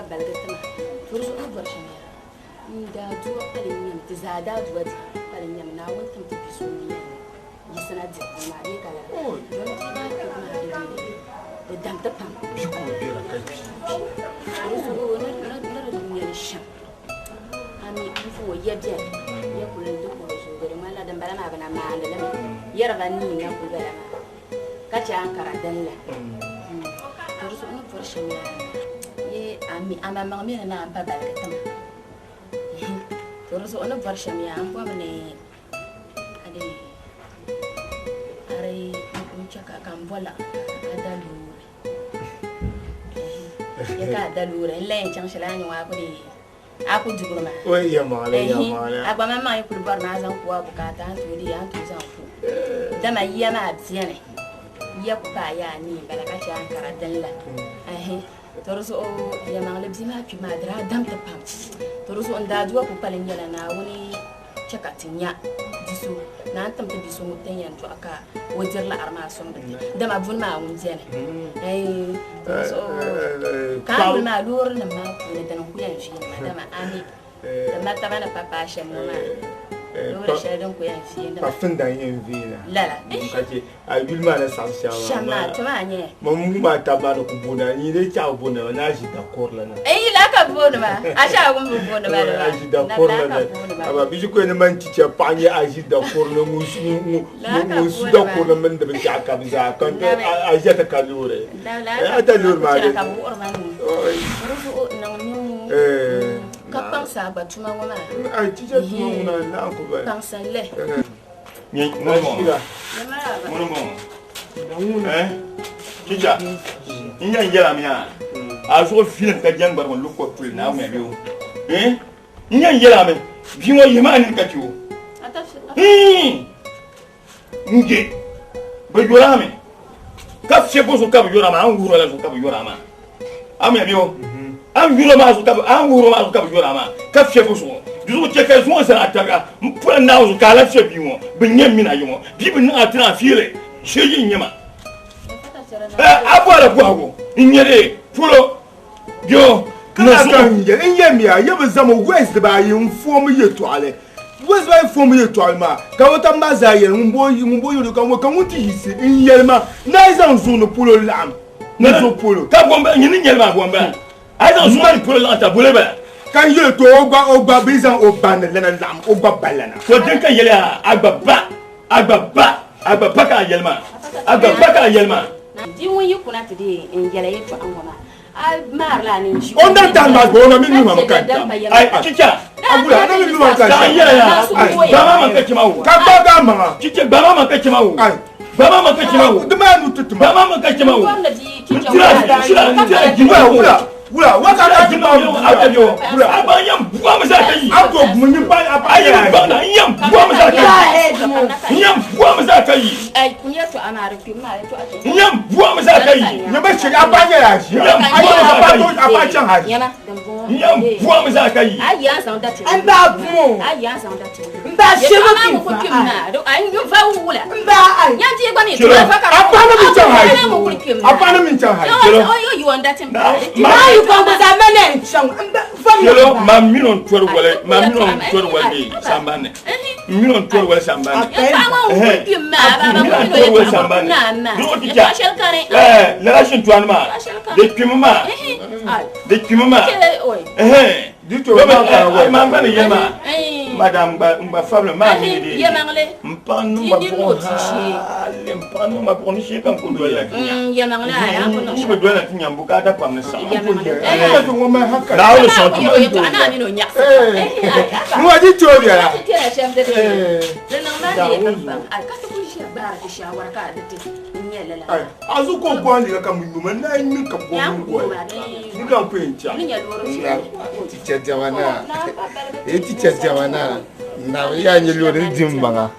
balgatama turso no barshamiya inda duwa kalin tizada duwa kalin yam na wantam ta bisuniya yisana da ma dai kala don ti ba ki kuma da dam ta pam bi ko bera kai turso na duniya shan ami ifo yabya ya kula da ko so gari mala dan bala ma bana ma da lam yarga ni na ku bala kace an kara dalla turso no barshamiya ami amama mi na ba balgatama terus ono version ya ampo mene ade are unchaka kambola ada lure ya ka da lure le chang shala nyu wa kudi aku jugurma oi ya mala agba mama yi kulbar na zan kuwa bukata an tudi an tu zan ku dama iya ma absiyane ya ku ba ya ni balaka ci an karadan la terus ya mangle bima pi madra dam ta pam terus onda duwa ku palin yala na woni chakatinya disu na antam ta bisu muten yan to aka wajer la arma som da ma bun ma won jene terus ka ma lur na ma ku da nan ku yan shi madama ami da mata bana papa shemu ma lura shaidan ku yan shi da pafin da yin vina lala kace a bilma na samsha shama to ma nye mamu ma ta ba da ku bona ni dai ta bona na shi da korla na la ka bona ma a sha gun bona ma a shi da korla na aba biji ko ne man ci ce panye a shi da korla mu su da korla man da bi aka bi za kan a shi ta kalure ta lure ma ka bu orman rufu nan mu ka pansa ba tuma ngoma ai ci ce tuma ngona na ko ba pansa le ni mo chicha inya njela miya aso film ka jang bar mo lukko tul na mo biyo inya njela me bi mo yima ni ka tiwo nge ba jora me ka se bo so ka ba jora ma an wuro la so ka ba jora ma am ya biyo an wuro ma so ka an wuro ma so ka ba jora ma ka se bo so duzo che ka so sa ataga pour na so ka la se bi mo bi nyem mi na yo bi bi na atra fiele sheji nyema abwala bwago inyere fulo yo kana kan nge inyemia yebe zamo west ba yin form yeto ale west ba form yeto ale ma ka wota mbaza ye mbo yo kan wuti hisi inyelma na izan zunu pulo lam na zo pulo ka bomba nyini nyelma bomba aidan zunu pulo la ta buleba kan yeto ogba bizan oban lena lam ogba balana to den kan yele agbaba ka yelma di won yi kuna tidi in yele yi to angoma a marla ni shi on dan tan ma go na min ma kan ai chicha abula na min ma kan ya bama man ka chimawo ka ba ga ma chicha bama man ka chimawo ai bama man ka chimawo duma nu tutuma bama man ka chimawo wula waka ka ji ba wula abanyam buwa mazakayi ago munyi ba abanyam bana yam buwa mazakayi yam buwa mazakayi ai kunya to amare ki ma to ake yam buwa mazakayi ne ba shi abanya ya shi ayi abachan haji yana dambo yam buwa mazakayi ai ya san da ce an ba bu ai ya san da ce ba shi ba ki fa kimna do ai yo fa wula ba ai ya ji ba ni to fa ka abana min chan haji abana min chan haji yo you on that temple ma yu ko ba za mele nchang Kelo ma minon tor wale sambane minon tor wale sambane la rashin tuanma de kimma dito ma bana yema madame ba fable ma ni de mpanu ma mpanu ma bon shi kan ko do la yemangle ya ko no shi do la tinyam bukata kwa msa ko ngoma haka na o so ti ana ni no nya nu waji tobi ala tira chef de le na ma de ka to ku shi bara ki shawara ka da ti nyela la azu ko ko ani ka mu na ni ka ko mu ni ka ko encha ni nya loro shi teacher jawana teacher jawana na ya nyi loro dimbanga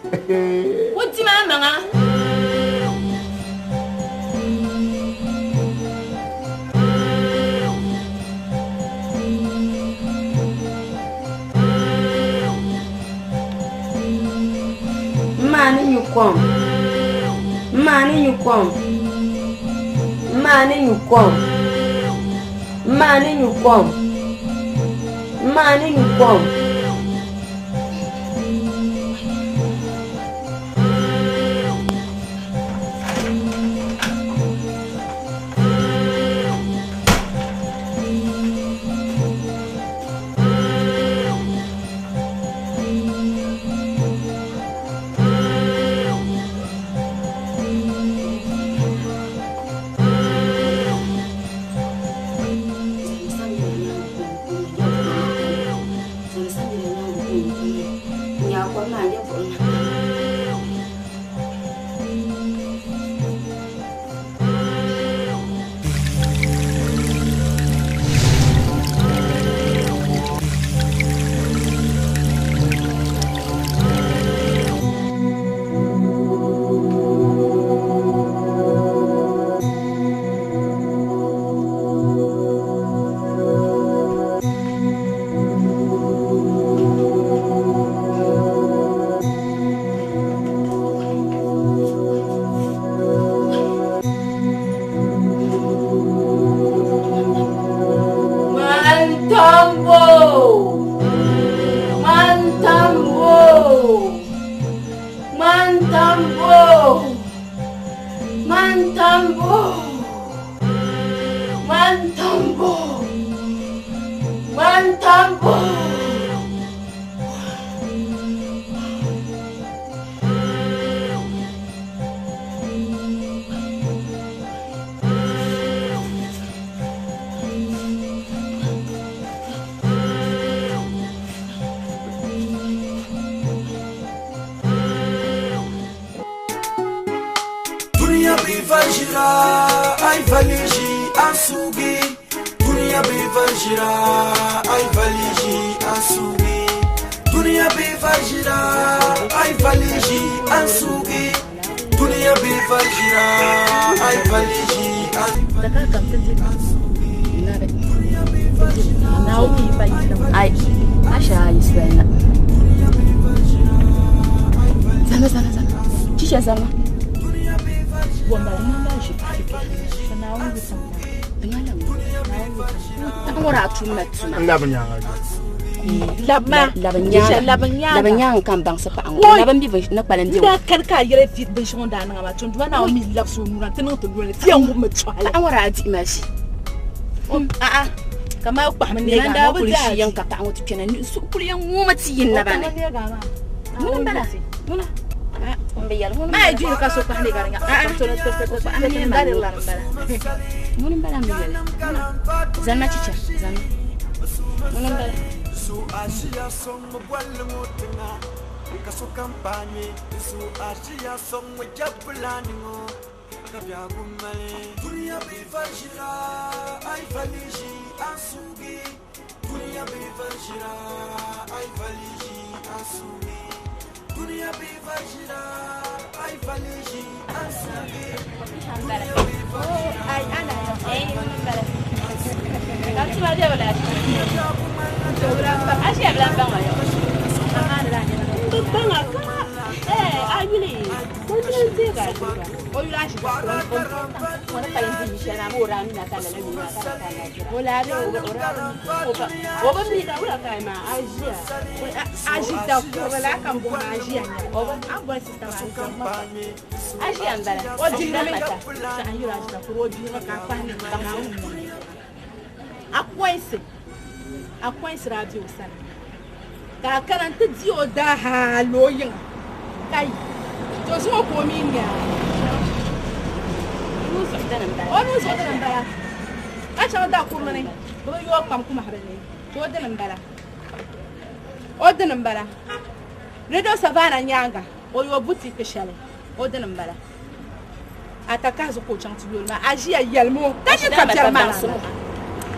wo ti ma manga mani you come Money you come. Money you come. Labanyang kambang sa paang. Laban bi na palandi. Da karka yere fit be shonda na ma tun duana o mi lakso nura tinu to dole ti an gumma twala. Awara adi mashi. Kama ku hamne ga da bu shi yanka ta an wuce kenan ni su kuriyan mu mati yin na bane. Mun bala. Mun. Ma ji ka so pahne ga nga. To na to pahne ma la bala. Mun bala mi yele. Zanna chicha, zanna. Mun bala. Su Asia song mwale motenga kaso kampanye su Asia song mwajabulani ngo kabya gumale dunia bifashira ai falishi asugi dunia bifashira ai falishi asugi dunia bifashira ai falishi asugi Ai ana mbala. Kanti ma dia wala. Asia blan bang ayo. Bang ka. Ayuli. Ko ni ga. O yula shi ba. Ko na palen bi shi na mo ra mi na kana na mi na kana. Wala do o ba mi da wala kai ma Asia. Asia da ko wala kan bo Asia. O ba an bo sister ma. Asia mbala. O di na mata. Sa ayula Asia ko o di na ka pa ni ba ma. Akwai radio sana ka karanta jiyo da haloyin kai to so ko min ya Nusu da nan bala. onu so da nan bala a cha da kurma ne bo yo kam kuma habane to da nan bala o da nan bala radio savana nyanga o yo buti kishale o da nan bala ataka zo ko chantu yo ma ajiya yalmo tanyi ka jarmana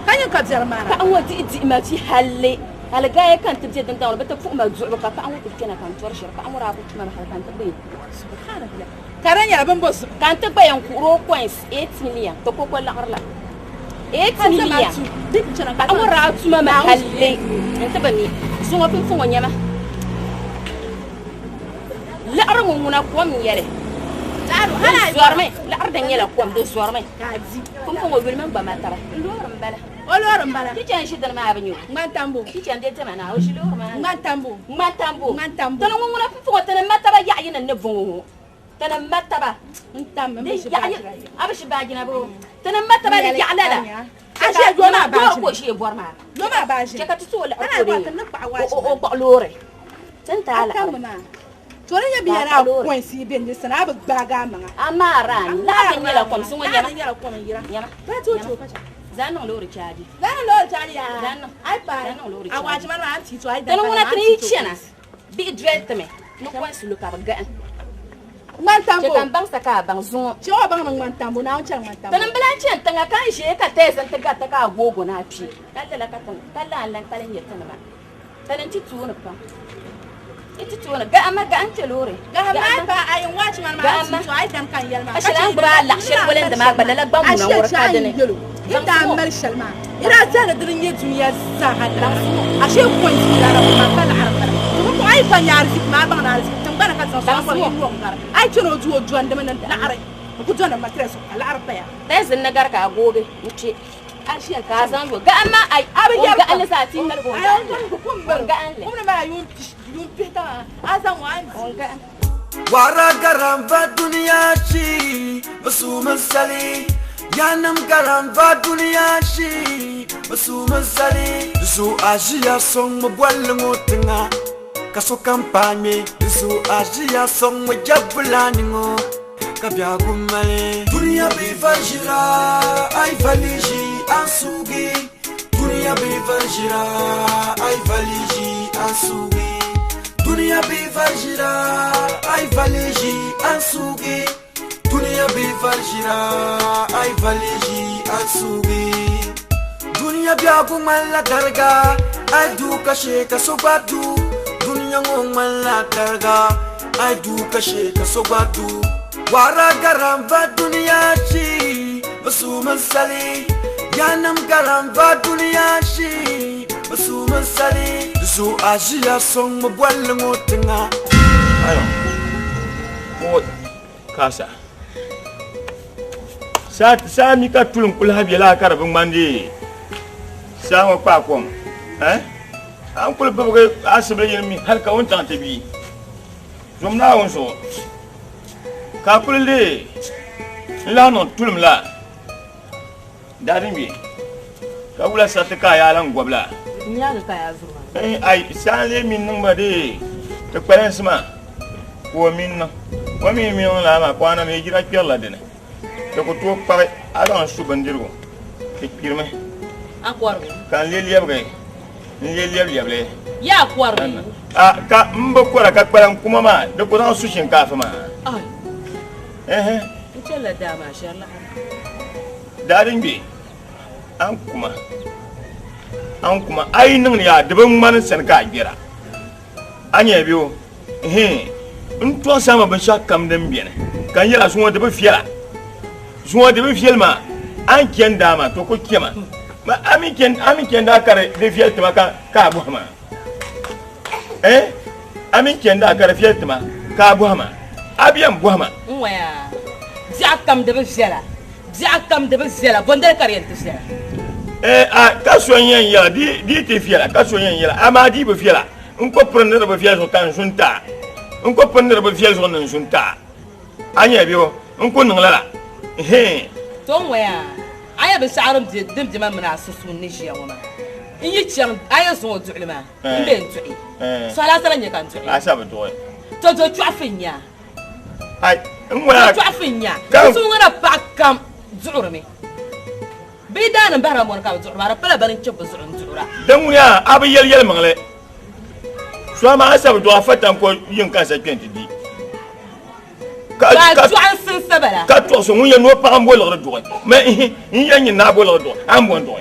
tanyi ka jarmana Fa an wati idi ma fi halle. Alga ya kan taje dan tawo bata fu ma zuwa ka fa an wati kana kan tuwar shirka an wara ku kuma ma kan ta bai. subhanallah karanya ban boss Kan ta bayan kuro coins 8 million to ko ko lakarla. 8 million. dik chana ka An wara tuma ma halle. Enta ba ni sunga fin fun wanya ma. La armu muna ko mi yele. Claro, hala Zuarme, la ardan yela ko am do zuarme. kazi Kun fun wo gulman ba ma tara. Ndoram bala. Olor mbala. Kitchen shi dan ma banyo. Mantambo. Kitchen de tema na o shi lor ma. Mantambo. Mantambo. Mantambo. Tan ngona fu ko tan mataba ya yin ne vungu. Tan mataba. Ntam De ya abishi bagina bo. Tan mataba de ya lala. Ashe goma ba ko shi bor ma. Goma ba shi. Ke ka tuso la Ana ko ba de. kan ba wa shi. O ko lore. Tan ta la. Tore ya biara ko si ben ni sana ba baga manga. Amara la kan yela kom sun wanya. La yela kom yira. Yana. Ba to ka. Zanon lori chadi. Zanon lori chadi ya. Zanon. Ai ba. Zanon lori chadi. Awaji man ran ti to ai da. Tan ngona tani chena. Bi dread me. No kwa sulu ka ba gan. Mantambo. Kan bang saka bang zon. Ci o bang mantambo na on chan mantambo. Tan blan chen tanga kan she ka tesan ta ka gogo na pi. Kala la ka tan. Kala lan kala yetta na ma. Tan ti tu na pa. Iti tu na ga amma ga an lori. Ga ma ba ayin wachi man ma ti to ai dan kan yelma. Ashilan ba la shel walen da ma balala ban mu na wor ka dane. Ita amal shalma. Ira ta da dirin ye duniya sa hadra. Ashe ko ti la ma kala arba. Ko ai fa nyar sik ma bang na sik tan bana ka sa ko ni ngar. Ai tuno duwo juan da man na are. Ku jona ma tres ala arba ya. Dai zin na garka gobe muce. Ashe ka san go ga amma ai ga Allah sa tin gar go. Ai ko kun bar ga an le. Kuma ba yun peta azan wan ga wara garam va duniya shi basu masali yanam garam va duniya shi basu masali su ajiya song mo gwalngo tinga kaso kampanye su ajiya song mo jabulani ngo kabya gumale duniya bi fajira ay valiji ansugi duniya bi fajira ay valiji ansugi Dunia bi fajira ay valiji ansugi Dunia bi fajira ay valiji ansugi Dunia bi aguman la darga ay du kashe kasobatu Dunia ngomman la darga ay du kashe kasobatu Wara garam va dunia chi basu masali yanam garam va dunia chi basu masali Su ajiya song mo gwalngo tinga ayo ko kasa sa mi ka tulum kul habi la kar bung mandi sa mo pa kom an kul babu asbe yemi har ka wonta tabi zomna won so ka kul de la non tulum la darin bi ka wula sa ta ka ya lan gobla nya ga ya zuma ai sale min nan ba de to kwaren sama ko min no ko mi la ma kwana me jira kyalla de ne to ko to pare ala su bandirgo ke kirme akwargo kan le liabre ya akwargo ka mba kwara ka kwaran kuma ma da ko zan su shinkafa ma ai la da ma sha Allah dadin bi an kuma ainihin ya daban manin sanka a gira an yabe o in tuwa sama ban sha kam dan biyan kan yara sun wanda ba fiyala ma an kiyan dama to ko kiyama ma amin kiyan da kare da fiyal tuma ka abu hama amin kiyan da kare fiyal tuma ka abu hama abiyan bu hama waya jakam da ba fiyala bondar kare ta fiyala ka soyen yala di te fiela ka soyen yala ama di be fiela un ko prendre be fiela so kan sunta un ko prendre be fiela so nan sunta anya biyo un ko nangala ton waya aya be sa'arum dim man mana susu ni shi yawa in yi chan aya so du'lima in tu'i sala sala nya kan tu'i asa be to tuafinya ai in waya tuafinya so ngara pakam zu'urmi Bida nan bara mon ka zuwa bara pala barin ci buzurin zuwa dan wuya abu yel mangle so ma asabu to afatan ko yin kansa kwenti di ka tuan sun sabala ka to so mun ya no pa ambo lo do mais in yan na bo lo do ambo do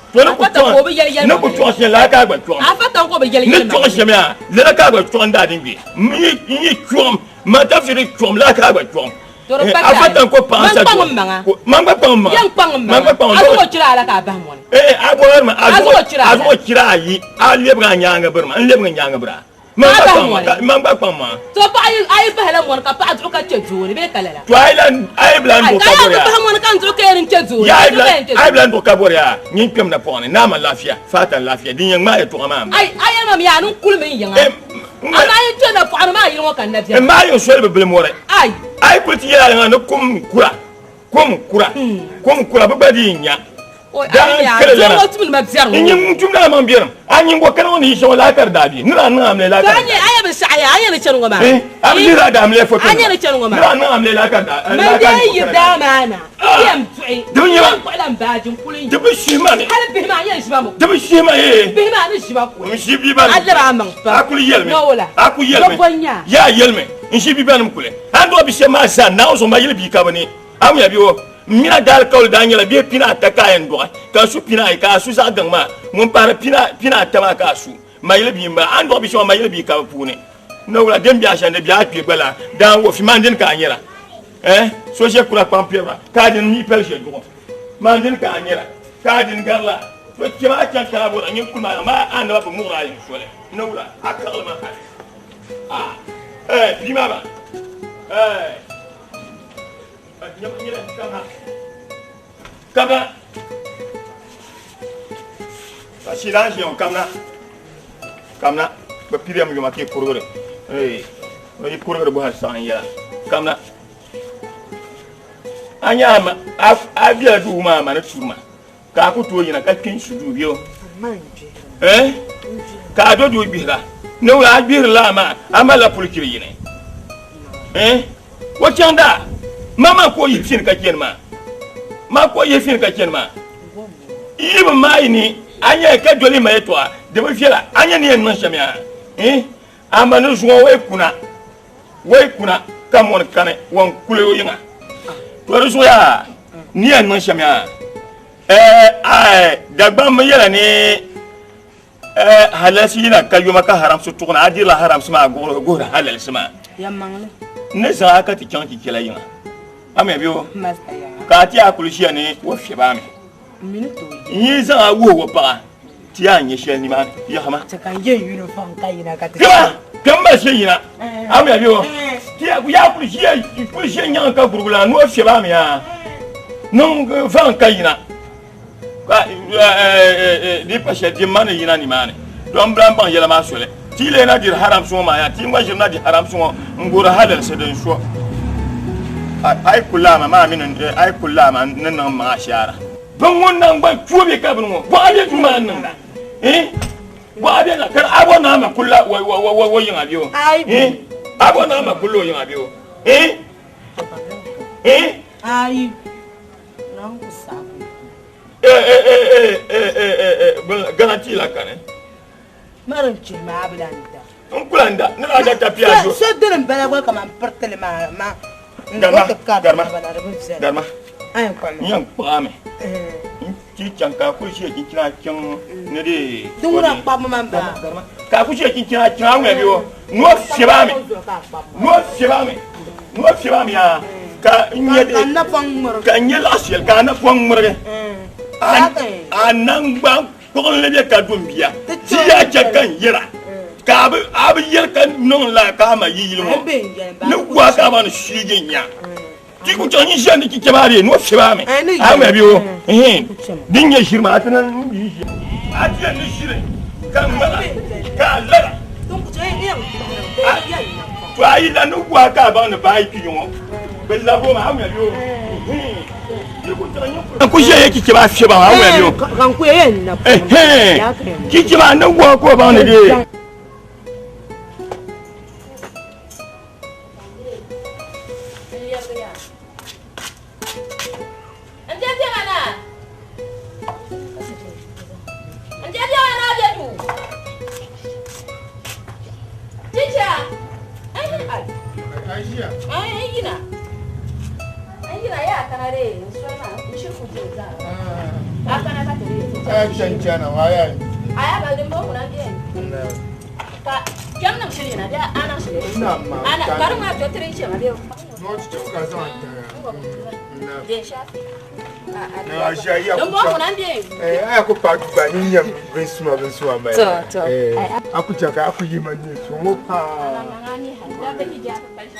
to ne ko to so la ka gba to afatan ko be yel ne to so me la ka gba to nda din bi ni tuom ma ta fi tuom la ka gba tuom afatan ko pansa mamba pangma azo kira ala ka ba mon azo kira yi a lebra nyanga burma lebra nyanga bra Mamba Pama. So I better one capaz to catch you, Rebecca. Twilight, I blend Vocabulary. Can't look at you. I blend vocabulary. Ninkum the pony, Nama Lafia, Fat and Lafia, the young man to a man. I am a young cool me young. I turn up on my young and that's and my yourself more. I put here on the cum cura. Cum cura, Badia. Ingin jumlah mambiram, angin bukan orang isu lakar dadi. Nana amle lakar. I am a shy. I am a channel. Abdi radam le foto. I am a channel. Nana amle lakar. Monday you down, Anna. I am trained. Don't you want I'm bad? You pulling the Bushima? I'll be my yes, Mamma. The Bushima, Be my Shima. she be bad. Aku yell me. Aku yell me. Ya yell me. And she be banukule. And what be my son now so my yellow be cavani. I'm your. Mina dal kau Daniel biar pina takayan doa. Kasu pina kasu sagang ma. Mumpara pina tama kasu. Maile bimba ando bisho maile bi ka pune. No la dem biasha ne bia pi bala. Dan wo fi mandin ka anyera. So je kula pampera. Kadin ni pelche do. Mandin ka anyera. Kadin garla. To kima kan ka bo anyin kuma ma ando ba mu ra yin sole. No la akal ma. Bima ba. Kamna. Asilange on kamna. Ba piriam yo make kurore. Oyi kurore bo hasan ya. Kamna. Anya ma abia du ma na turma. Ka ku to yina ka kin sudu biyo. Ka do du bira. No la bir la ma amala pulkiri yine. Wachanda. Mama ko yifin ka kenma. Ma ko yifin ka kenma. Ibe mai ni anya ka joli mai to de be fiela anya ni en shamia. Amanu zuwa we kuna kamon kane won kule yinga. To ruso ya ni en shamia. Dagba me yela ni halasi na kayuma ka haram su tukuna adila haram sima go halal sima. Yamangale. Ne sa ka ti chanki kila yinga. Ame bio ka ti akulushia ni wo fiba me minuto yi za wo pa ti anye she ni ma ya hama ta kan ye uniform kai na ka ti kan ba she yina ame bio ti ya akulushia nya ka burugula no fiba me ya non fan kai yina ka di pa she di mane yina ni mane don bran ban yela ma sole ti le na dir haram so ma ya ti ngwa jirna di haram so ngura halal se den so ai kula ma min ai kula ma nan ma shara ban wannan ba tuwe ka bin mu ba da tuma nan da ba da kar abona ma kula wa yin abiyo abona ma kullo yin abiyo ai nan ku sabu garanti la kane maran ce ma ablanda on kulanda na da tafiya jo sai dirin bala ba kaman pertele ma Darma. Ayo kwame. Yang pame. Ci canka ku shi kin kina kin ne de. Dungura pa mama ba. Ka ku shi kin kina we biyo. No shebame. No shebame ya. Ka nye de. Na pang mur. Ka nye la shel ka na pang mur. Anang bang ko le de ka dumbiya. Ci ya cankan yira. Ka abu yer kan non la ka ma yilmo. Ne kwa ka ban shige nya. Ti ku tani jani ki kebare no shebame. Ame biyo. Dinye shirma atanan yi shi. Atiya ne shire. Kan mala. Ka lara. Donc tu es bien. To ayi la no kwa ka ban ba yi kiyo. Bella bo ma ame biyo. Ku je yake ki ba sheba ame biyo. Kan ku yen na. Ki ki ba no kwa ko ba ne de. Jam nam shiri na dia ana shiri. Ana baru ma to tere che ma dia. No ti ka za ta. Dia shafi. Na aja ya. Don bo na dia. Ai ko pa ba ni nyam ben suma ba. To. Aku jaka aku yi man ni so mo pa. Ngani ha. Da ki ja pa shi.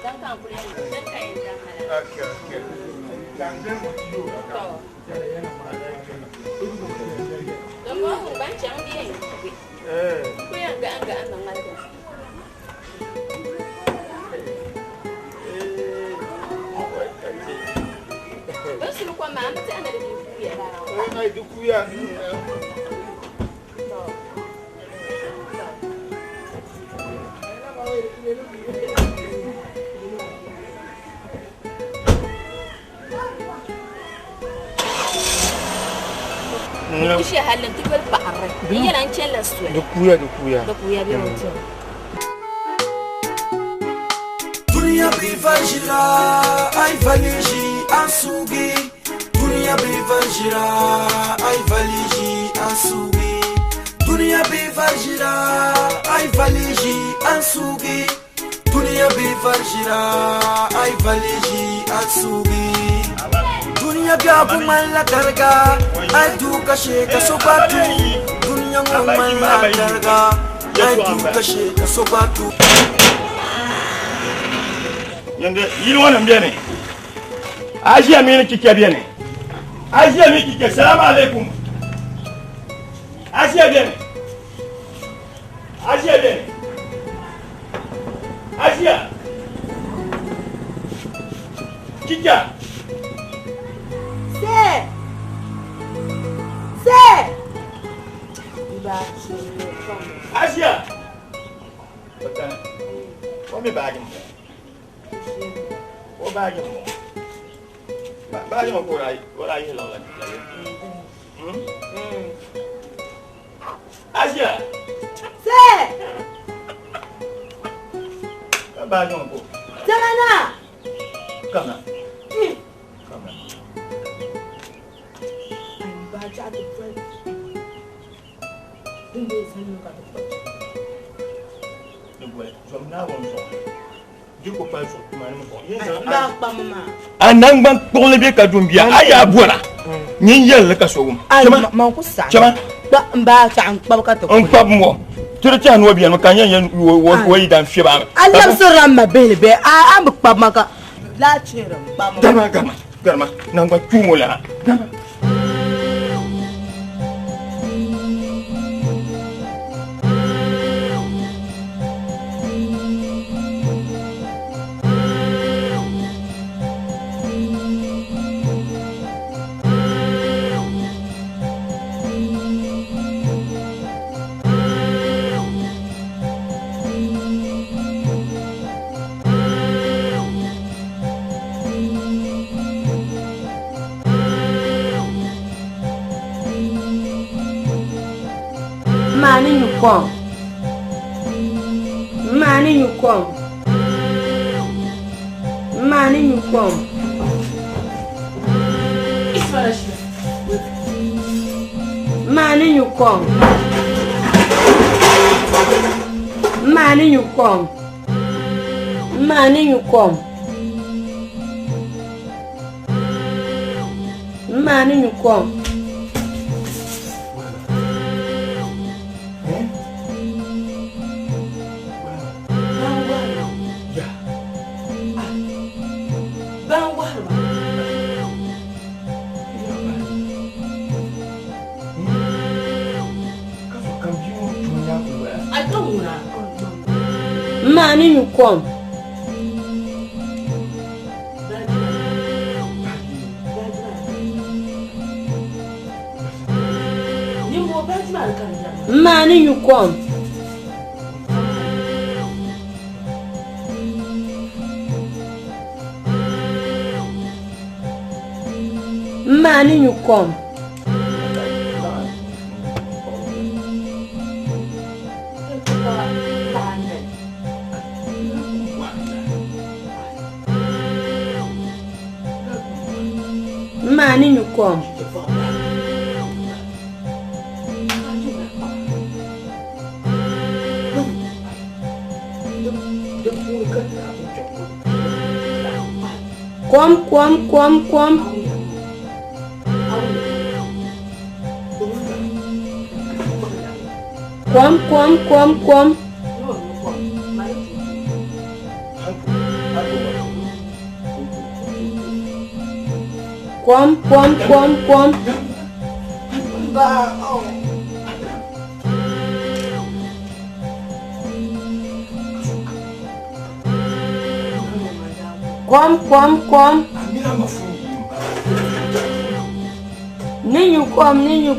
Dan kan kule dan kai dan hala. Okay. Dan ben mo ti yo ka. Don bo ban chang dia. Ku yang enggak nang ngada. Basi kwa mama tena ndio kuya la. Ai du kuya. Ishi halin tuwal ba'arra. Yana an cella su. Du kuya. Da kuya bi mutum. Dunia bivanjira ai valiji ansugi. Dunia bivanjira ai valiji ansugi. Dunia bivanjira ai valiji ansugi. Dunia bivanjira ai valiji ansugi. Dunia gabu mala darga ai du kashe ka sobatu. Dunia mala darga ai du kashe ka sobatu. Yanda yiri wannan biya ne. Ajiya me nake kike biya ne. Ajiya me kike assalamu alaikum. Ajiya biya ne. Ajiya. Kike. Se. Ajiya. Bakana. Ko me bagin. Ko bagin mo. Bagin mo ko rai hello la. Ajiya. Se. Bagin mo ko. Jangan. Kana. Baca tu pun. Ini sana kata pun. Anang bang tole be ka dumbia aya bora nyin yel ka so Chama ma ku sa. Chama Ba ta an ba ka to. on pap mo tire ti anu obian kan yan wo yi dan fie ba Allah sirran ma be a am pa maka. La chiram ba ma. Garma nang ba tumo la Mani you come. Mani you come. Mani you come. Mani you come. Mani you come. Mani you come. Mani you come. Mani you come. Mani you come. Mani you come. Mani you come. Kom. Ninyu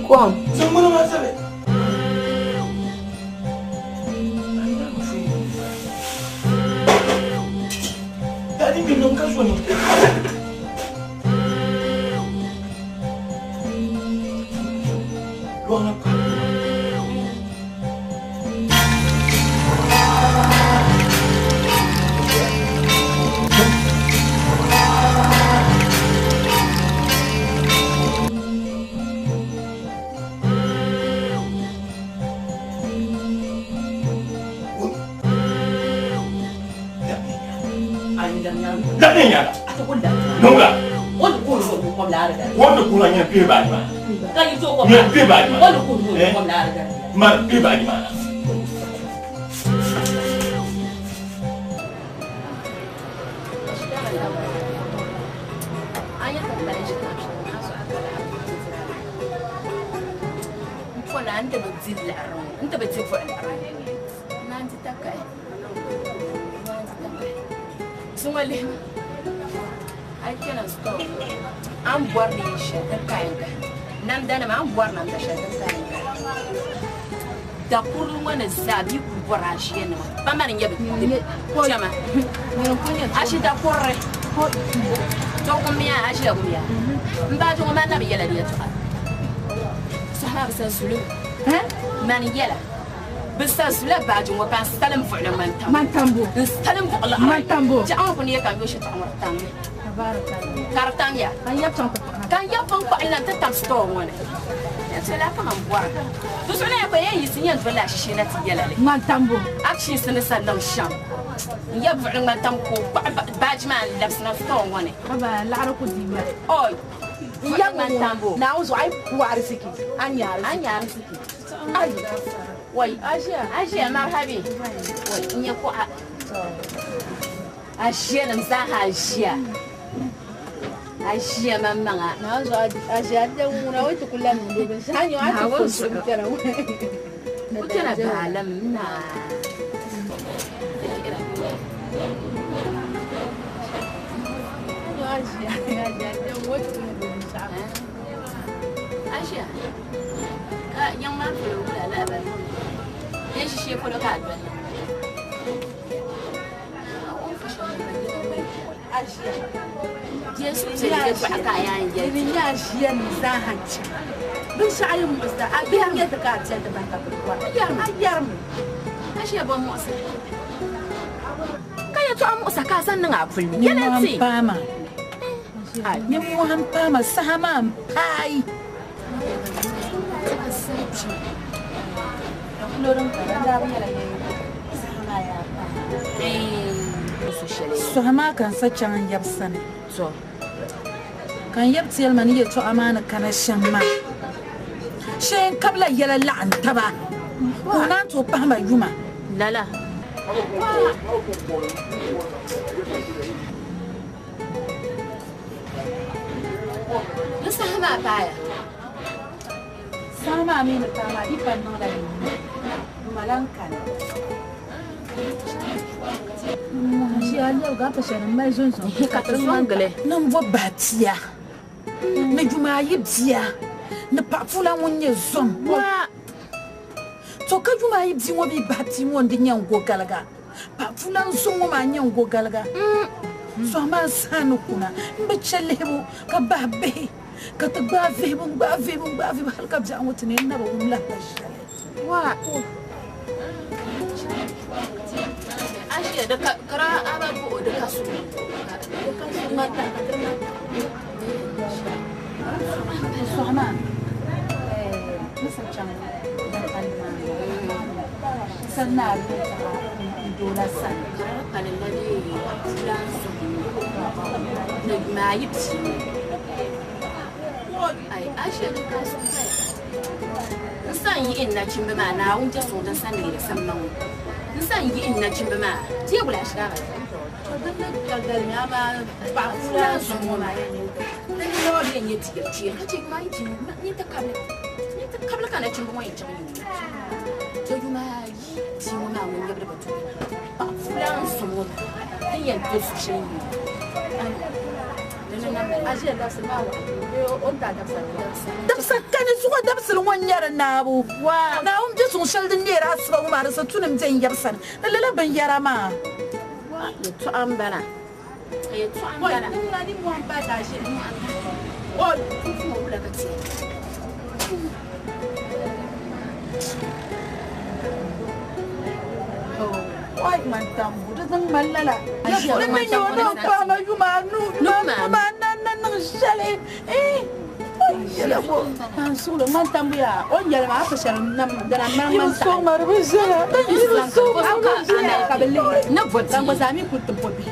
kom. Tadi minum kasu ni. Luang apa? Dah ni ya. Nunggu. Wanda kulanya piba ni mana? Ni piba ni mana? Mar piba ni mana? انت بتزيد فوق العرض ما انت تكاي سوى لي I can't stop. I'm worried. Nam dana ma am warna da shatan sai. Da kullu wani zabi ku burashi ne. Ba man yabi. Chama. Ashi da korre. To kuma ya ashi da kuma ya. Mba to ma na bi yala dia to. Sahaba san sulu. Man yala. بس لا بعد ما كان استلم فعلا من تامبو استلم فعلا من تامبو جاء كوني كان يوشي تعمر تامي تبارك الله كارتان يا كان يفهم فعلا تتم ستور وانا يتلا كمان بوارك بس انا يبقى يسني الفلا شينات يلالي من تامبو اكشي سنسلم شام يفعل من تامكو بعد ما لبسنا ستور وانا بابا لا عرفوا ديما اوي يا من تامبو ناوزو اي وارسكي انيا رسكي اي وي أشياء مرحبا وي إني كوا أشياء نمساها أشياء ماما نازو أشياء ده ونويت كلها من دي بس هاني وعارف كنا بعلمنا أشياء yang mana perlu lah lah. Yang sih perlu kaji. Asia. Dia sudah berkaya yang jadi. Ini Asia misahan. Bisa ayam muda. Abiang dia dekat saya depan kapal. Ayam. Asia bawa muda. Kaya tu amu sakasan dengan apa? Yang nanti. Pama. Yang muam pama sama pai. Sohama kan sacan yabsan so kan yabtiyal mani to amana kana shamma shen kabla yala la'an taba kuna to pama yuma lala Sama baya sama amin tama ipan no lagi malangkan Asia dia uga pasal mai zon zon katran mangale nan bo batia na juma yibia na papula wonye zon wa to ka juma yibdi wo bi bati mo ndinyan go galaga papula zon wo ma nyan go galaga so ma sanu kuna mbechelebo ka babbe كتبا فيهم بحلقة بجاء وتنين نبغى لا بشلة وا أشياء دك كرا أبى بقول دك سو ما تكرم سهمان مثل كم دكان سنار دولا سن كان الذي لا ما يبسي أي أشياء كاسون نسان يئنا تشمبما ناون جسون دسان غير سمنون نسان يئنا تشمبما تيبو لا شغا قال ما بعفلا سموما نن لو دي يتي كتي ما يتي ني تكابل كان تشمبما يتي تيما يتي وما من يبدا بتو بعفلا سموما هي الدسشين dabsakani zuwa dabsal wanyar nabu na je sun shaldin ne ra su ba kuma da tunim zan yabsan lalle ban yara ma to an bana to an bana ni mu an ba da shi o kuma wula ka ce wai man tambu da zan mallala ya ne yo no pa ma yuma nu ma nan shale yala bo an sulu man tambu ya on yala ma fa shal nam da man man so mar bi shale da yi so ka belle na voti dan ko sami ku to pobi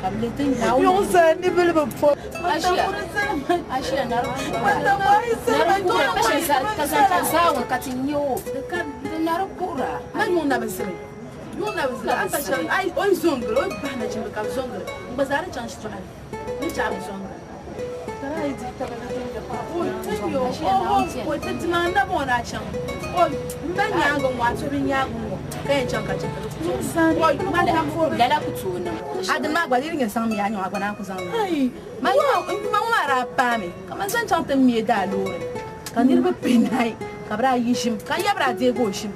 kable tin na yo sa ni bele bo po ashiya na na sa wa katinyo da kan na rukura man mun na basiri Nuna bizla anta shan ai oi zongro oi bahna chimbe kam zongro bazara chan shtuan ni cham zongro tarai di tabana tinga pa oi tanyo oi tantimana bona chan oi mbanya ngo wato bin yago kai chan ka chan oi ma tam fo lala kutuna adan ma gwa dirin san mi anyo agwa na ku san ai ma yo ma mara pa me kama san chan tam mi da lore kan dirbe penai kabra yishim kan yabra de go shim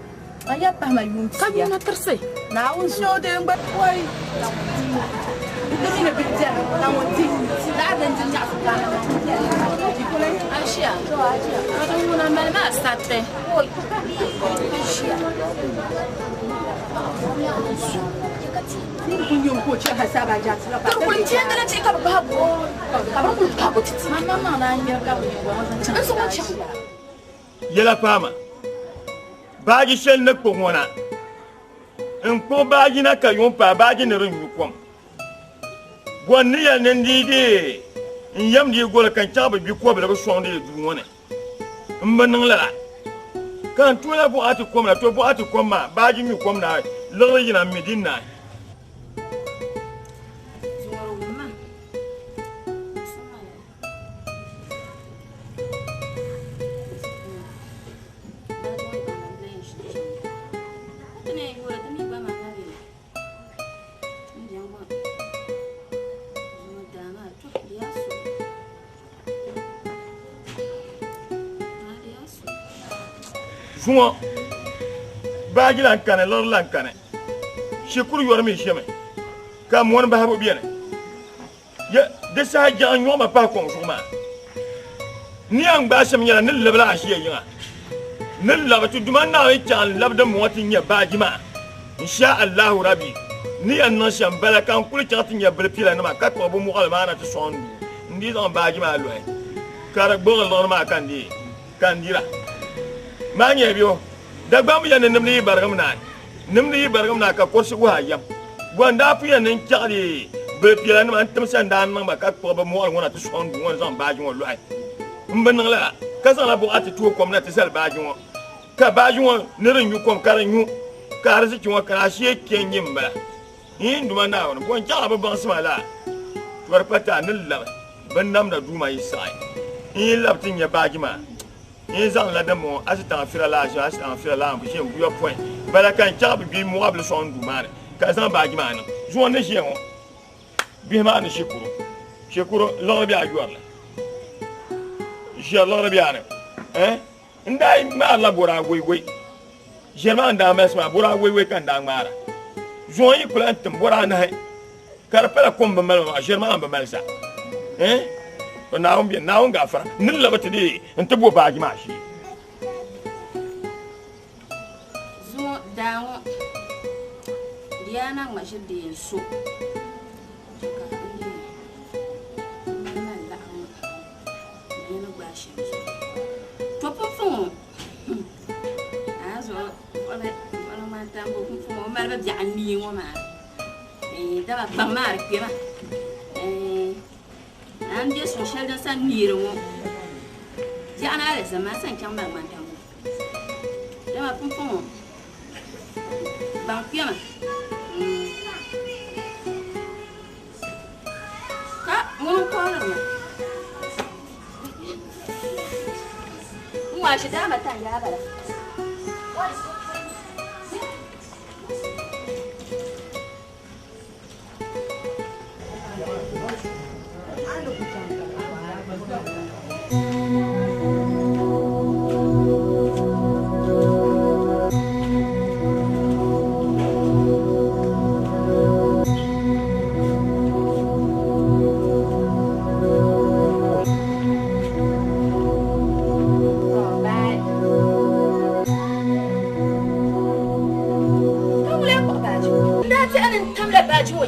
Ayah paham yun kan yun terse na un show de ngba wai itu ni bicara na wati da dan jin ya fuka Asia ada una malma state oi Asia kun yun ko ce hasaba ja tsala ba kun ce da ce ka ba ko ka ba kun ka ko titi mama na nyar ka bu ko an so ce yela pama baagi shɛli ni kpɔ ŋɔna n kpɔ baagi na ka yuŋ pa baagi ni rin yu kom bɔn ni yɛl ni ndiigi n yɛm di gɔli kan chaɣa bi bi kɔbili bi sɔŋ di duu ŋɔ ni n bi niŋ lala kan tuula bɔɣati kom la to bɔɣati kom maa baagi mi kom na liɣili yina mi din na zuŋɔ baagi lan kane lɔri lan kane shikuru yɔri mi ʒemi ka mɔni bahibu beni di saha jaɣa nyɔɣu ma pa kɔŋ zuɣu maa ni yan gbaa shɛm nyɛla ni libila ashiya yiŋa ni labi ti duma naawuni chaŋ labi di mɔɣu ti nyɛ baagi maa insha allahu rabbi ni yan niŋ shɛm bala kan kuli chaŋ ti nyɛ bili pila nima ka kpuɣi bi mɔɣili maa na ti sɔŋ du n di zaŋ baagi maa lɔhi ka di gbuɣi lɔri maa kan dira maa nyɛ biyo dagbambu ya ni nimdi yi barigim na ka kursi waha yam gɔn daa pu ya ni chɛɣili bili piɛla nima n timsi n daa niŋ ba ka kpuɣi bi mɔɣili ŋɔ na ti sɔŋ du ŋɔ zaŋ baagi ŋɔ lɔhi n bi niŋ la ka zaŋ la bɔɣati tooi kom na ti zali baagi ŋɔ ka baagi ŋɔ ni di nyu kom ka di nyu ka ariziki ŋɔ ka ashee kɛn nyɛ n bala yin duma naawuni gɔn chɛɣila bi baŋsima la tɔri pata ni labi bi namda duuma yi saɣi n yi labi ti nyɛ baagi maa in zaŋ la damo asitaŋ fira la aʒɛ asitaŋ fira la an fi ʒɛ n buya pɔin bala kan chɛɣa bi gbi mɔɣa bili sɔŋ duu maa ni ka zaŋ baagi maa niŋ zuɣu ni ʒiya ŋɔ bihi maa ni shikuru liɣiri bɛ a yɔri la ʒiɛri liɣiri bɛ a ni n daa ŋmaari la bɔraa wei ʒiɛri maa n daa malisi maa bɔraa wei ka n daa ŋmaara zuɣu yi kuli n tim bɔraa nahi ka di pala kom bi mali maa ʒiɛri maa n bi mali sa naawun gafara ni labi ti di n ti bo baagi maa shee zuɣu daa ŋɔ di yaa na ŋma ʒiri di yɛn so to puŋfuŋɔ a zuɣu bɔla maa tambo puŋfuŋɔ o mali bi biɛɣu nii ŋɔ maa daba gbaŋ maa di kpe maa nan je so shel dan san nire wo ya na le zaman san chang ba man tan da ma pum pum bang pia ma ka mun ko la ma wa shi da ma tan ya ba la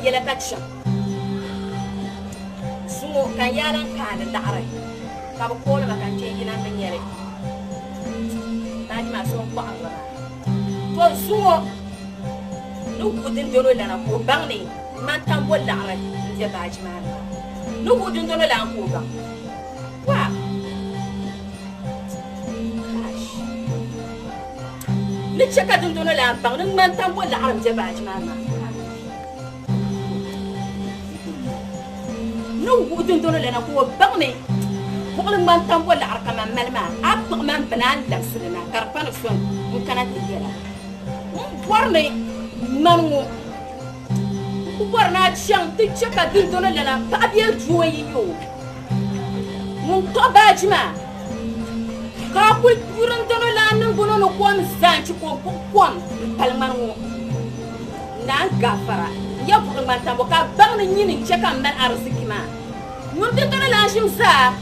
yela paksha sumo kan yaran ka da dare ka ba ko la kan ce ina kan yare tani ma so ko Allah to sumo lu gudin dolo la ko bang ne man tan bol dare je ba ji ma lu gudin dolo la ko bang wa ni chaka dun dolo la bang ni man tan bol dare je ba ji ma no wudun dono lena ko bagme ko man tam wala arka man malma ab man banan lamsina karpan son mun kana tiyela mun borne manu ko borna chang ti chaka dun dono lena pa biel joyi yo mun to bajima ka ko yurun dono la nan bono no ko sanchi ko kon palman wo nan gafara ya ko man tam ka bagni nyini chaka man arziki ma mun tin tana la shim sa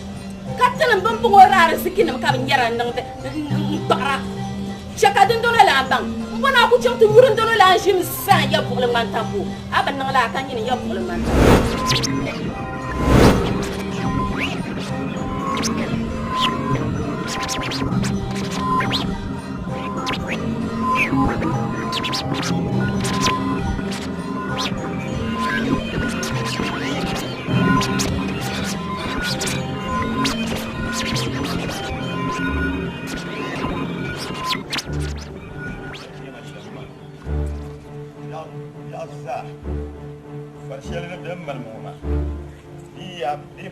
katana ban bungo rar sikinam ka nyara nang tara chaka din tana la bang mbona ku cham tu yurun tana la shim sa ya ko man tambo aban nang la kan nyini ya ko man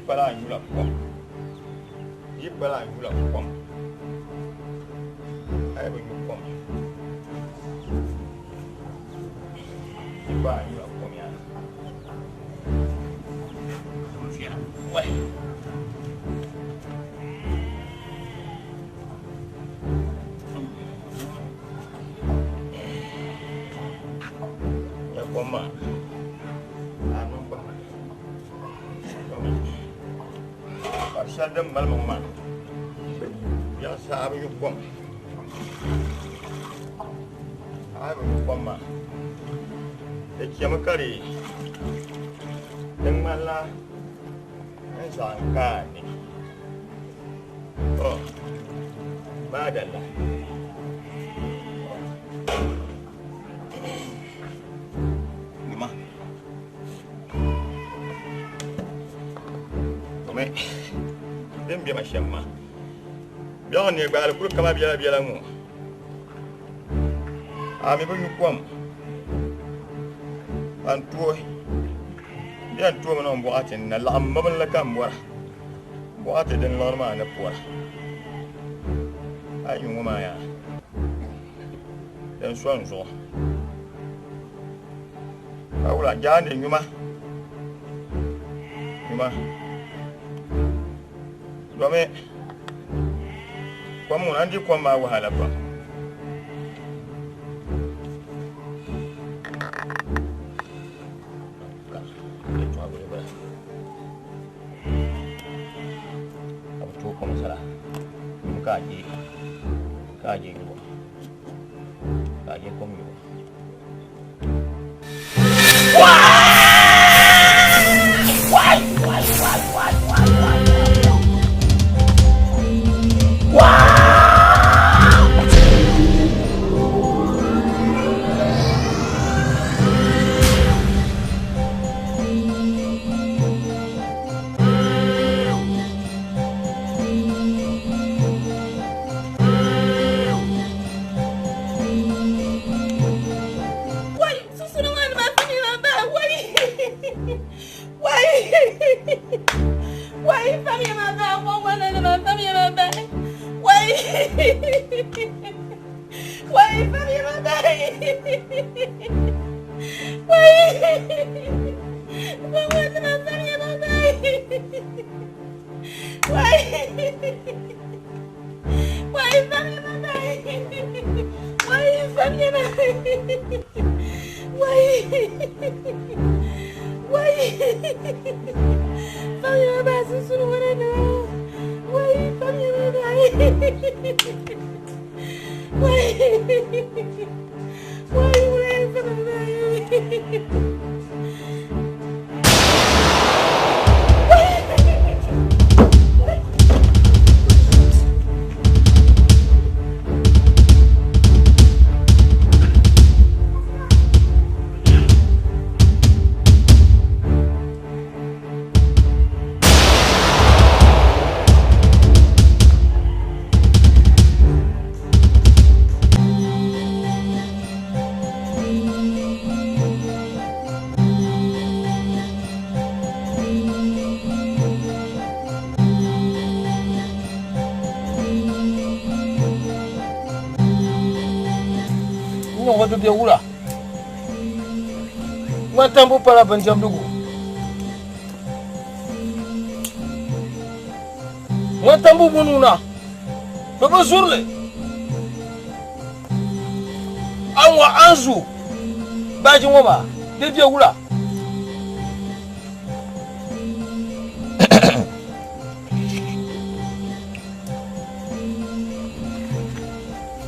Para yula kom di para yula kom ay ba yula kom di para yula kom ya Rusia wah ya koma anu ba Sadam malmama ya sabu yukom abu yukomma e kiamakari dengmala sangkani oh badalla gimana kome dem biya mashamma biya ne ba alkul kama biya la mu ami bu yukom antuo yan tuo mana mbo aten na lamma ban la kam wara mbo ate den norma na pora ayu ngoma ya den sonzo awla jande nyuma dome kwa mun andi kwa ma wahala ba abu ko masala kaje ko mi What do you want? What time will para banjam dugu? What time will bununa? Baba Zurle. Anwa Anzu. Bajumoma. Did you want?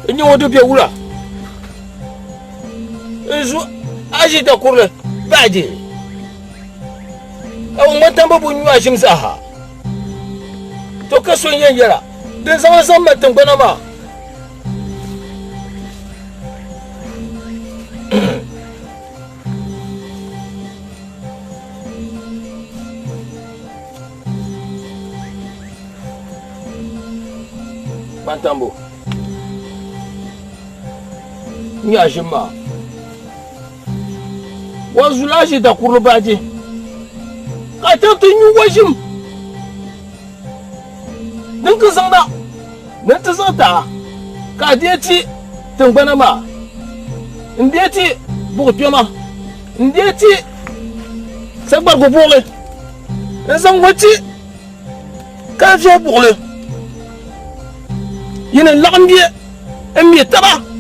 And you want to be a wula? Ajita kurle baje au matamba bunyu ashim saha to kaso yengera de sama sama tangana ma bantambo ni ashima wazulashi da kurbaje ka ta tunyu washim nan ka sanda nan ta sata ka je ci tungbana ma inde ci buƙo ma inde ci sagbar go bole san wati ka je bole yana laqambiye ambiye taba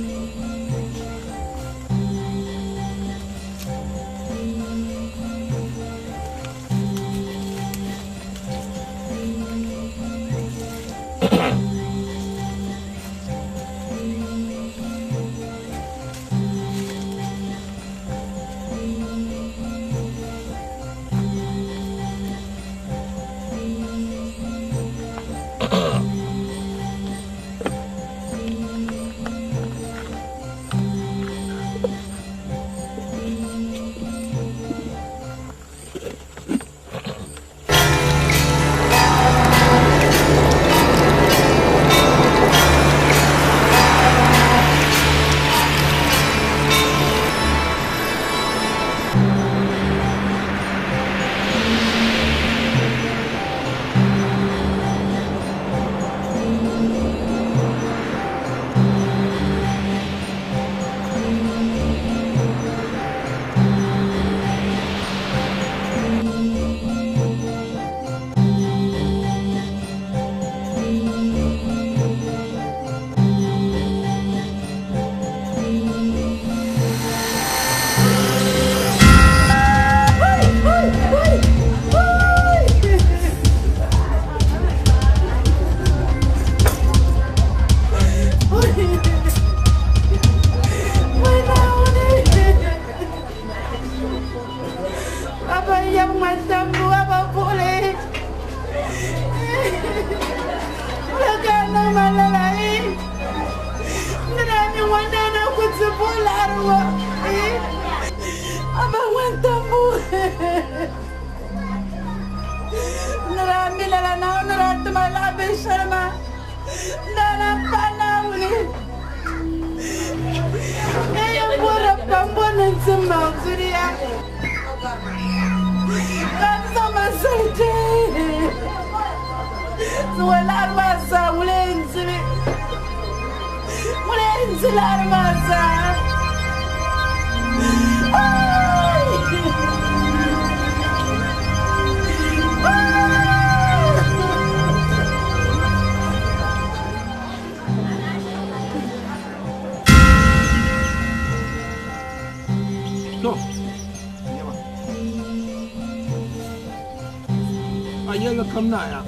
to ayyaga kam na ya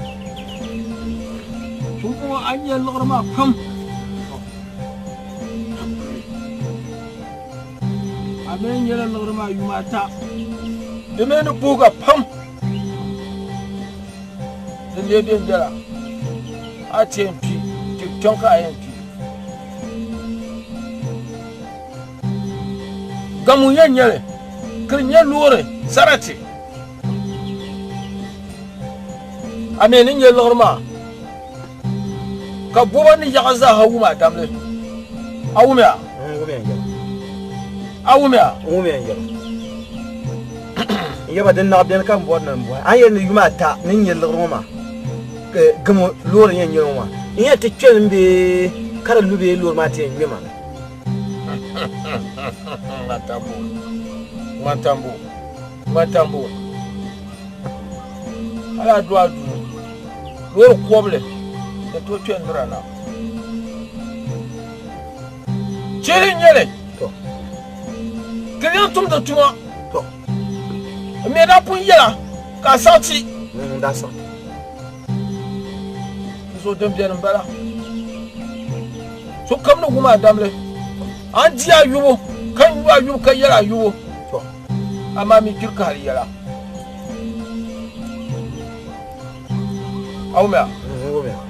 kun kuma an yi lorma kam amen yela lorma yumata de men buga pam de leden dara a tempi tonka ayempi gamu yanyere kirnya lore sarati amenin ye lorma ka boba ni yagaza hawuma damle awumya awumya yaba den na ben kan bodna mbo ayen yuma ta nin ye lorma gamu lore yanyere iya ta kyan be karan lube lorma ta yin mima matambo ala duwa du lor koble da to kyan rana cirin yele to kiyan tum da tuma to me da pun yela ka sauti da sauti so dem biyan bala so kam no kuma damle an ji ayubo kan yu ayubo kan yara ayubo to amma mi kirka har yara awma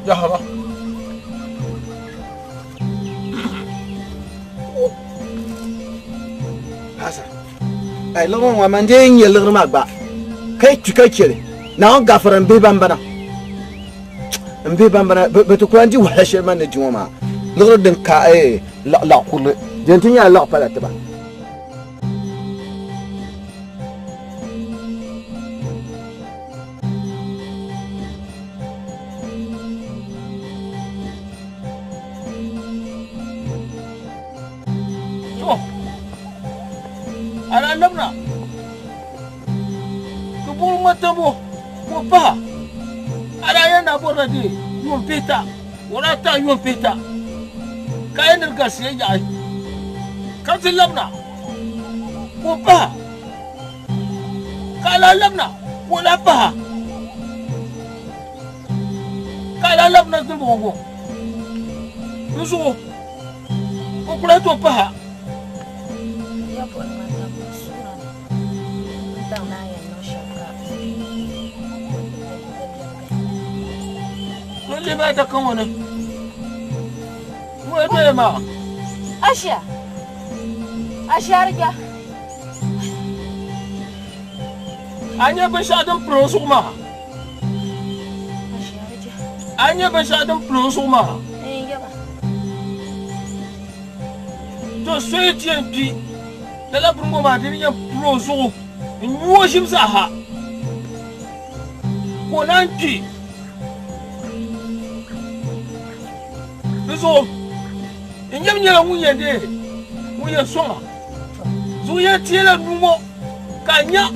ya haba hasa ai lawan wa man de yin lirma ba kai kire na gafaran be bambana mbe bambana beto kwanji wala shema ne juma loro den ka la kule jentin ya la pala taba to ana labna kubul matabo ko ba ada yana borra de yun pita wala ta yun pita kayan da sai ya kan labna ko ba kala labna wala ba kala labna zubo yuso ko kula to ba ya bo na ta ko sura ta na ya no shaka Kulle ba ta kan wani. Mu ya ma. Asha. Asha riga. Anya ba sha dan prosu ma. Asha riga. Anya ba sha dan prosu ma. Yaba. To sai TNP. Da la burmo ma din ya prosu. In yuwa shimsa ha. Ko nan ki. So, in yam nyala munye de, munye soma. Zuye tiela numo, kanya,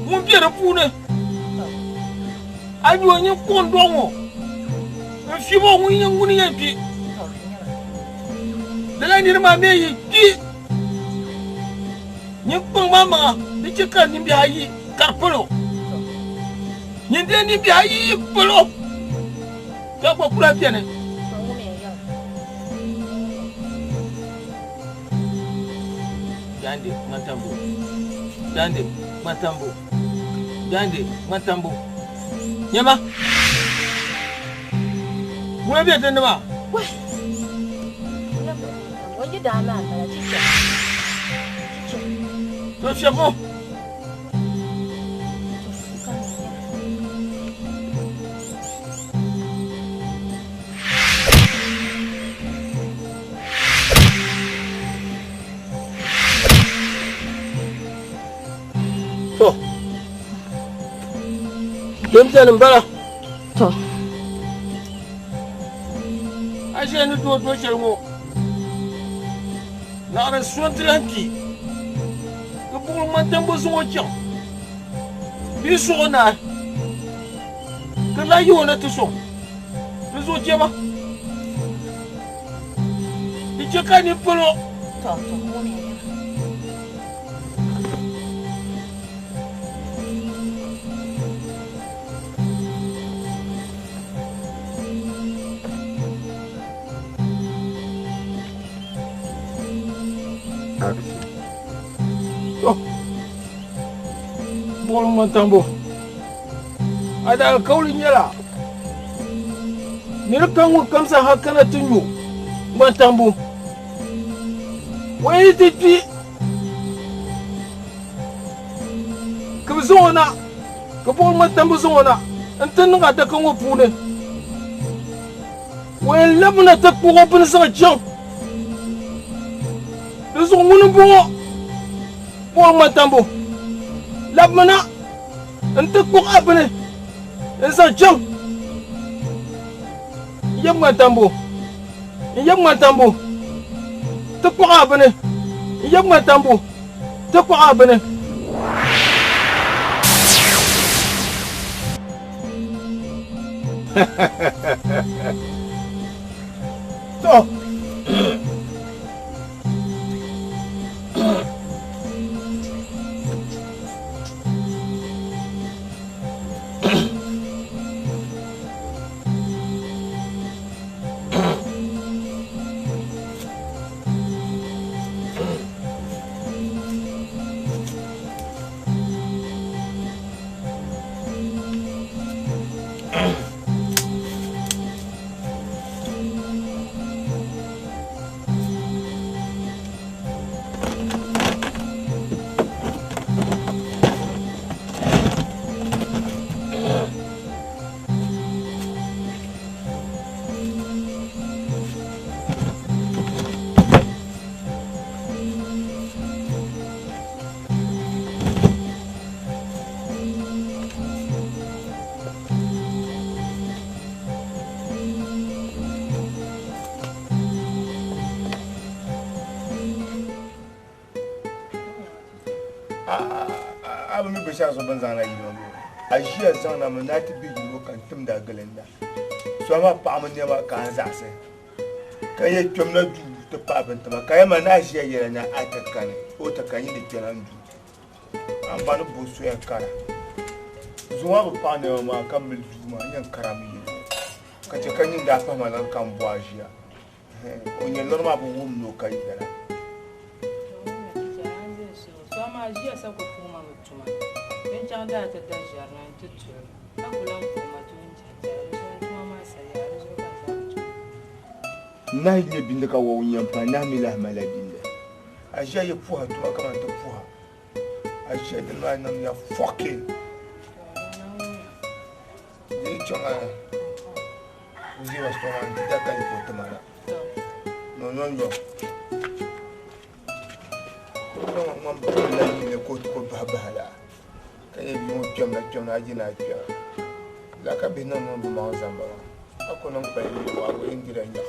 mumpira pune. Anyo nye kondongo, mfibo munye nguni yepi. Dala nirma meyi ki. Nye pang mama, dichika nimbi hayi karpolo. Nyende nimbi hayi polo. Kakwa kula piane. Jande matambo nyama mwe bi tende ma we wonji da na ta chicha to chego to Demten bara to ashe ni to shelmo na ra suntranki ko bul man tambo so kyan bi so na ka la yona to so to so jema di je ka ni polo to ko ne to bol matambo ada kaulin yala ni kan kamsa hakana tunyu matambo wai titi zona ka bol matambo zona antan nga ta kan wopune wai labna ta ko bin sa jam zo mun bo bol matambo labna anta ko abne sa jam yam matambo ta ko abne yam matambo ta ko abne to abu mi basha so ban zana yi no a jiya zana mun na tibi yi kan tim da galenda so ma pa mun ne ma kan za se kan ye twam na du to pa ban ta kan ma na jiya yera na atakane o ta kan yi da kenan du an ba no bosu ya kara zuwa ba pa ne ma kan mil du ma yan karami ka ce kan yin da fa ma nan kan bwa jiya o ne normal bu wum no kai da Magia sa ko fuma mutuma ben janda ta da jarran tutu akulan fuma tun janda mama saya rezo ka na yi binda ka wo nyampa na mi la mala binda aja ye puha to kama to puha aja de la nam ya fucking ni chama uzi was to man da ka ko tamara no yo man bala ni ko bahala kay bi mo jom na jina pia la ka bi non mo ma zamba ako non pa ni wa ko indira nya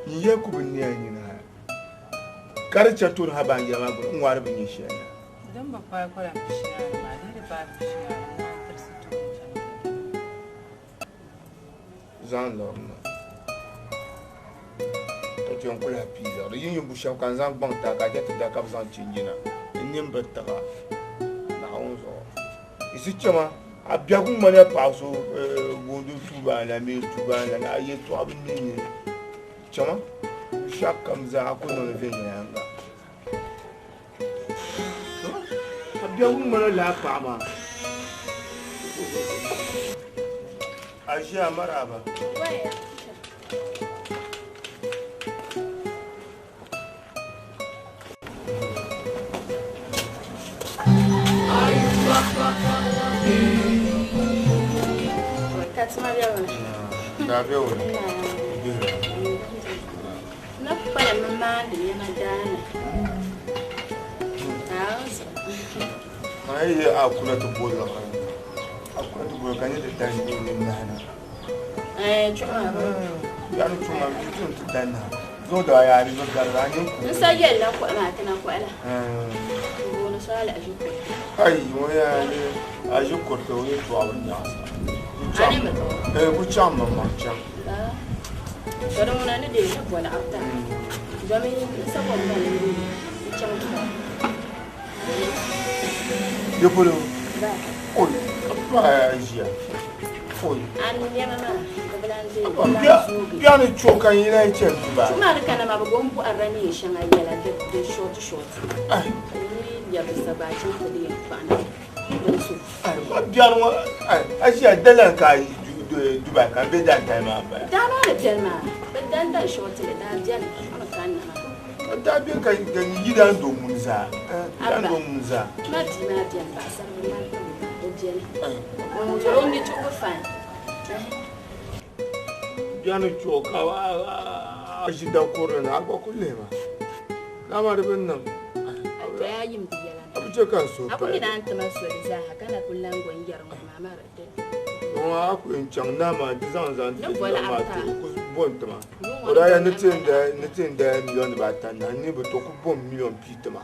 ni ye ku bin ni na karcha tur haban jama ko ngwar bin ni shi dan ba fa ko la shi ma da ba shi ma tarsi to zan lorna to jon ko la pizza ro yin bu sham kan zan bang ta ka jeta da ka zan cinjina nin batta ka na onzo isi chama abia ku mane paso gondo tuba la me tuba la aye to abin ni chama shakam za ko no le yanga abia ku mane la pa ma ajiya maraba waya na para mama ni madana ai akula to bola akula to bola kan da dan ni nana chuma ya no chuma tun to dan zo da ya ri zo garani ni sai yalla ko ana tana ko ala ko no sala ajuko ai mo ya ni ajuko to ni to abun ya sa ku chama ma cham kada muna ne da ya wala afta domin sabon ba ne cham Yopolo. Oi. Asia. Oi. Anu dia mama. Piano choka ina chen ba. Tuma kana ma bago mpu arani shanga yala de short. Ai. Ya bisa baci ko de fana. Ai, piano ai, Asia dalan ka Dubai kan be da time ba. Da no le telma. Dan da short le da jan ana kana. Da bi ka yi dan do munza. Dan do munza. Ma ti na dia ba san ma o dia ni. O joro ni to ko fan. Piano choka ajidan korona agwa kullema. Na ma da bin nan. Ya yim biyala. Abu ce kan so. Aku ina anta maso za haka na kullan gonyar mama rade. No aku in can na ma zan Na bola ma anta. to ku bon tama. Ora ya nitin da million ba ta na ni ba to ku bon million pitama.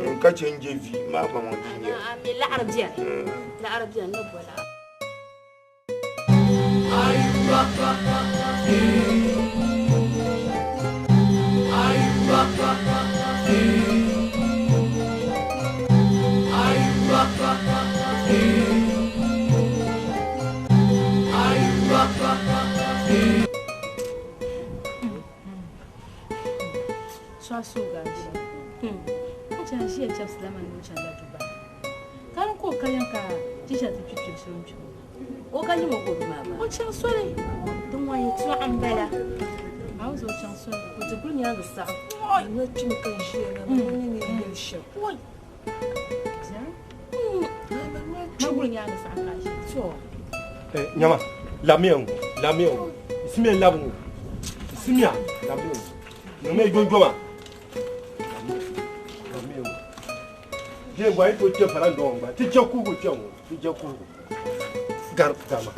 In ka canje vi ma ba mon dinya. Mi la arabiya. La arabiya no bola. So gaji. Acha shi ya chef Sulaiman mun chanda duba. Kan ko kayan ka tisha ta fice sun ci. O kan yi mo ko mama. O chan sore. Dun waye tu an bala. Auzo chan sore. Ko ta kun ya ga sa. Ai na cin kan shi na mun ne yin shi. Oi. Na gurin ya ga sa ka shi. So. Nyama, la mienne. Simia labu. Simia, la mienne. No me jojo. Je boy to che fara don ba. Ti che ku go che mo. Ti che ku. Gar tama.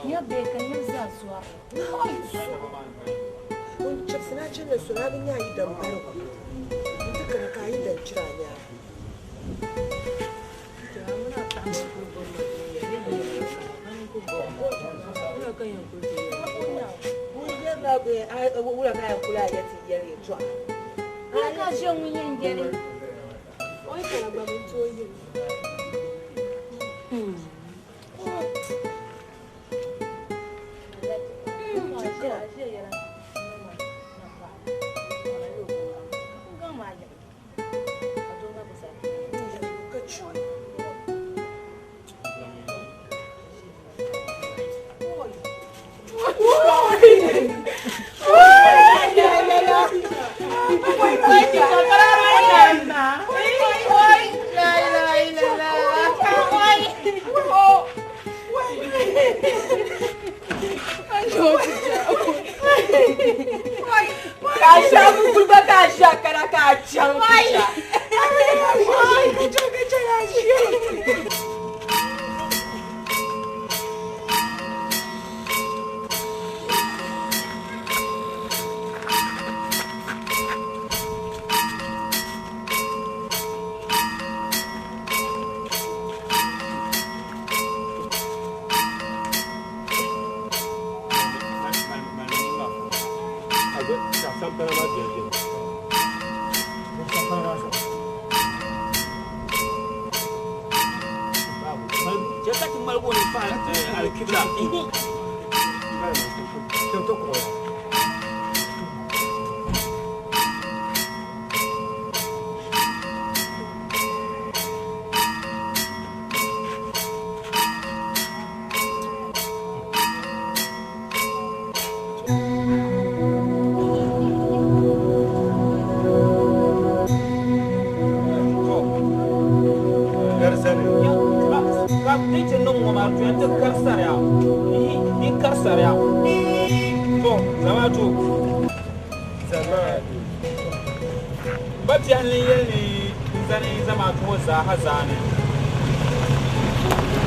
Ya be kan ya za zuwa. Kun ce suna cin da suna bin yayi dan barko. Duka ka yi dan cira ne. Wura kayan kula ya tiyar ya tuwa. Ana shan wuyan gere. Oi kana ba mun toyi.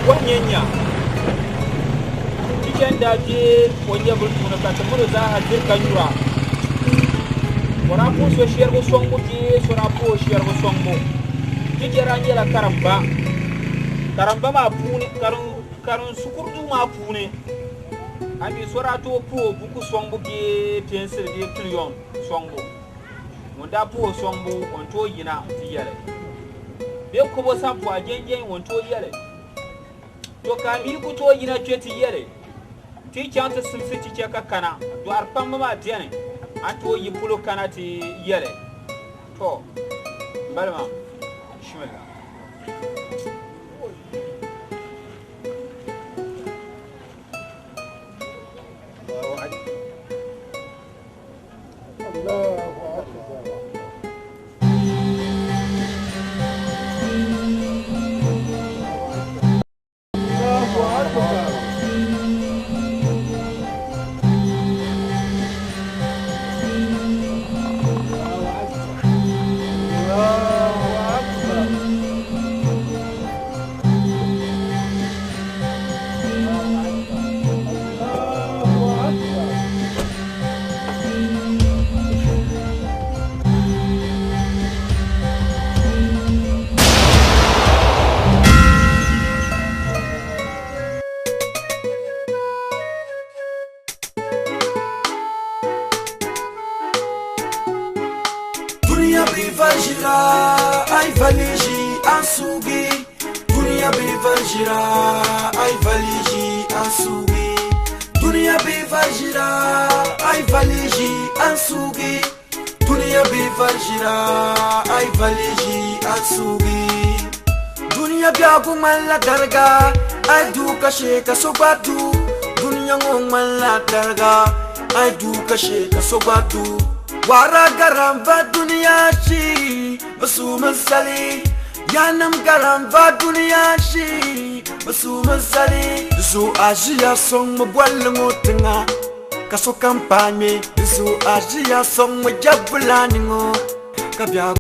Wanyenya cikin daji wanya bultuna ka tamuru za ha dirka yura wara ko so shiyar go songo ki so ra ko shiyar go songo kikera nyela karamba ma pune karun sukurdu ma pune ami sora to po buku swangbo ge pensel de trillion swangbo wanda po swangbo on to yina ti yele be ko bo sampo agengen won to yele to ka mi ku to yina tweti yele ti chanta simsi ti cheka kana do arpam ma tiene an to yipulo kana ti yele to balma shimela Dunia bivargira, ai valigi ansugi. Dunia bivargira, ai valigi ansugi. Dunia bivargira, ai valigi ansugi. Dunia bivargira, ai valigi ansugi. Dunia biagu mala darga, ai duka sheka sobatu. Dunia ngong mala darga, ai duka sheka sobatu. Wara garam va dunia chi basuma sali yanam garam va dunia chi basuma sali zu ajia song mo gwalngo tinga kaso kampanye zu ajia song mo jabulani ngo kabya